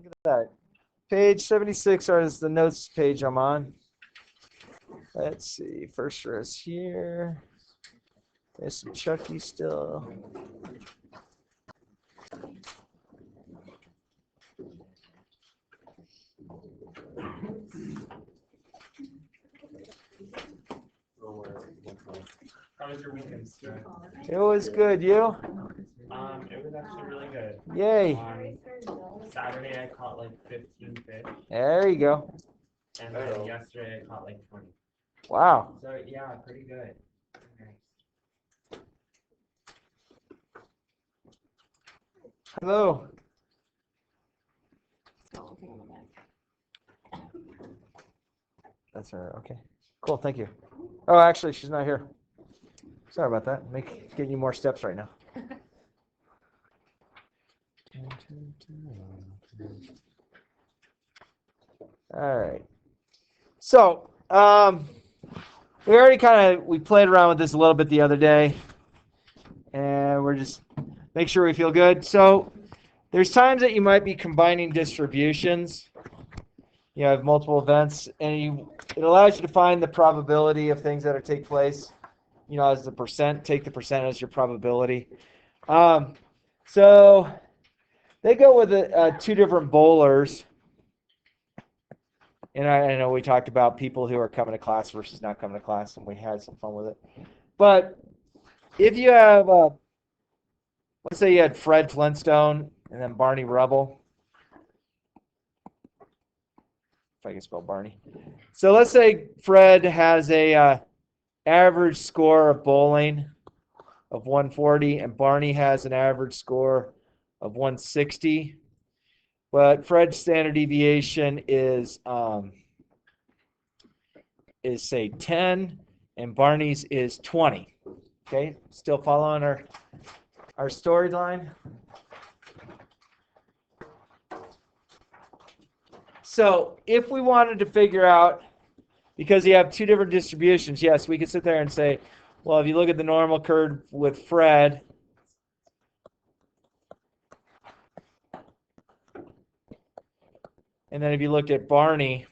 Look at that. Page 76 is the notes page I'm on. Let's see. First rows here. There's some Chucky still. How was your weekend, Stuart? It was good. You? It was actually really good. Yay. Saturday I caught like 15 fish, There you go. and then yesterday I caught like 20. Wow. So yeah, pretty good. Hello. That's all right. Okay. Cool. Thank you. Oh, actually, she's not here. Sorry about that. Getting you more steps right now. All right. So, we already we played around with this a little bit the other day, and we're just make sure we feel good. So, there's times that you might be combining distributions. You have multiple events, and it allows you to find the probability of things that are take place. As the percent, take the percent as your probability. So they go with two different bowlers. And I know we talked about people who are coming to class versus not coming to class, and we had some fun with it. But if you have, let's say you had Fred Flintstone and then Barney Rubble. If I can spell Barney. So let's say Fred has a average score of bowling of 140, and Barney has an average score of 160. But Fred's standard deviation is say 10, and Barney's is 20. Okay, still following our storyline. So if we wanted to figure out, because you have two different distributions, yes, we could sit there and say, well, if you look at the normal curve with Fred, and then if you looked at Barney,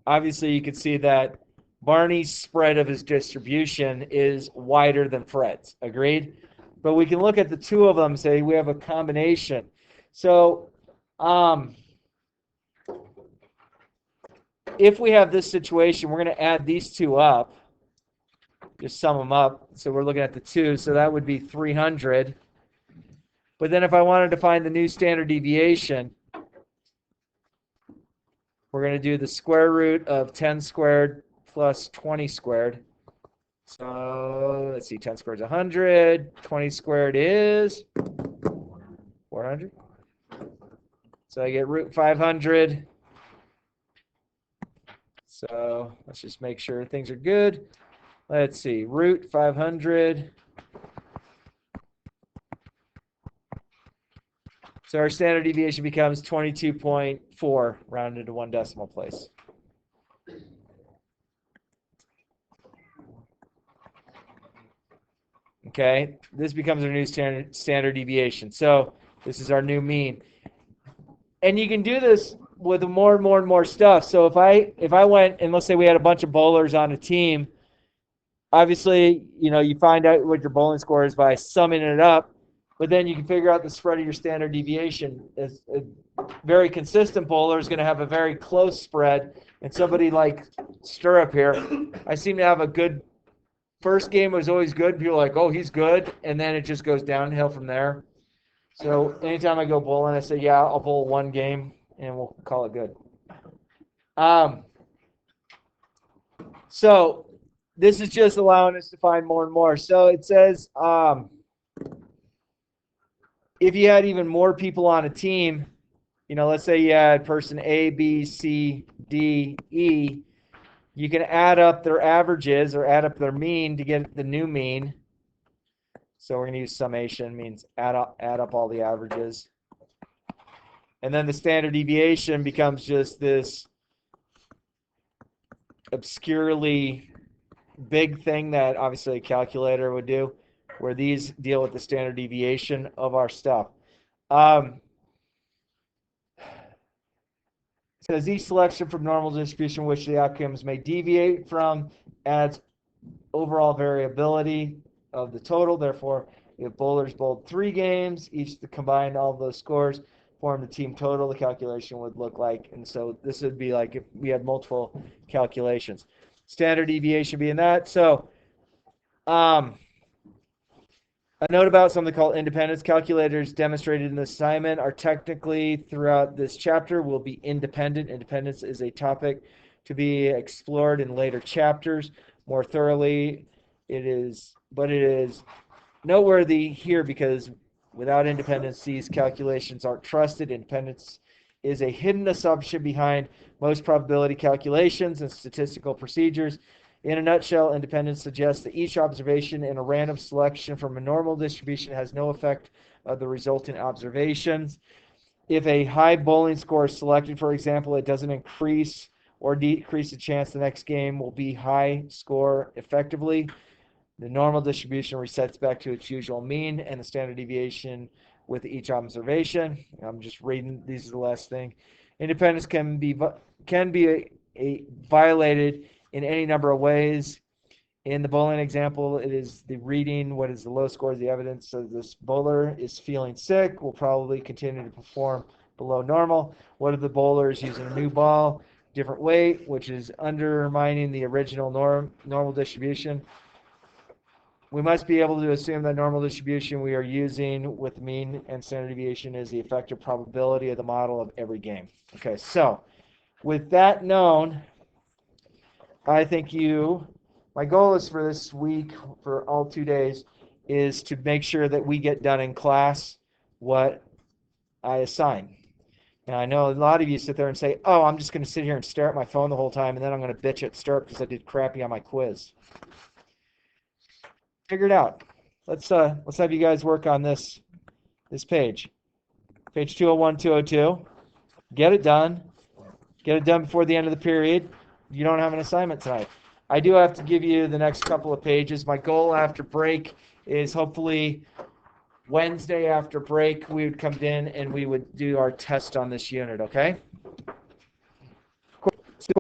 obviously you could see that Barney's spread of his distribution is wider than Fred's. Agreed? But we can look at the two of them and say we have a combination. So if we have this situation, we're going to add these two up. Just sum them up. So we're looking at the two. So that would be 300. But then if I wanted to find the new standard deviation, we're going to do the square root of 10 squared plus 20 squared. So let's see, 10 squared is 100. 20 squared is 400. So I get root 500. So let's just make sure things are good. Let's see, root 500. So our standard deviation becomes 22.4 rounded to one decimal place. Okay, this becomes our new standard deviation. So this is our new mean. And you can do this with more and more and more stuff. So if I went and let's say we had a bunch of bowlers on a team, obviously, you find out what your bowling score is by summing it up, but then you can figure out the spread of your standard deviation. A very consistent bowler is going to have a very close spread, and somebody like Stirrup here, I seem to have a good first game was always good. People are like, oh, he's good, and then it just goes downhill from there. So anytime I go bowling, I say, yeah, I'll bowl one game, and we'll call it good. So this is just allowing us to find more and more. So it says if you had even more people on a team, let's say you had person A, B, C, D, E, you can add up their averages or add up their mean to get the new mean. So we're going to use summation, means add up all the averages. And then the standard deviation becomes just this obscurely big thing that obviously a calculator would do. where these deal with the standard deviation of our stuff. Says each selection from normal distribution which the outcomes may deviate from adds overall variability of the total. Therefore, if bowlers bowled 3 games, each the combined all of those scores form the team total, the calculation would look like. And so this would be like if we had multiple calculations. Standard deviation being that. So a note about something called independence calculators demonstrated in the assignment are technically throughout this chapter will be independent. Independence is a topic to be explored in later chapters more thoroughly. It is noteworthy here because without independence, these calculations aren't trusted. Independence is a hidden assumption behind most probability calculations and statistical procedures. In a nutshell, independence suggests that each observation in a random selection from a normal distribution has no effect of the resultant observations. If a high bowling score is selected, for example, it doesn't increase or decrease the chance the next game will be high score effectively. The normal distribution resets back to its usual mean and the standard deviation with each observation. I'm just reading. These are the last thing. Independence can be violated in any number of ways. In the bowling example, it is the reading what is the low score of the evidence. So this bowler is feeling sick, will probably continue to perform below normal. What if the bowler is using a new ball, different weight, which is undermining the original normal distribution? We must be able to assume that normal distribution we are using with mean and standard deviation is the effective probability of the model of every game. Okay, so with that known, I think my goal is for this week, for all 2 days, is to make sure that we get done in class what I assign. Now, I know a lot of you sit there and say, oh, I'm just going to sit here and stare at my phone the whole time, and then I'm going to bitch at Stirp because I did crappy on my quiz. Figure it out. Let's have you guys work on this page. Page 201, 202. Get it done. Get it done before the end of the period. You don't have an assignment tonight. I do have to give you the next couple of pages. My goal after break is hopefully Wednesday after break we would come in and we would do our test on this unit, okay?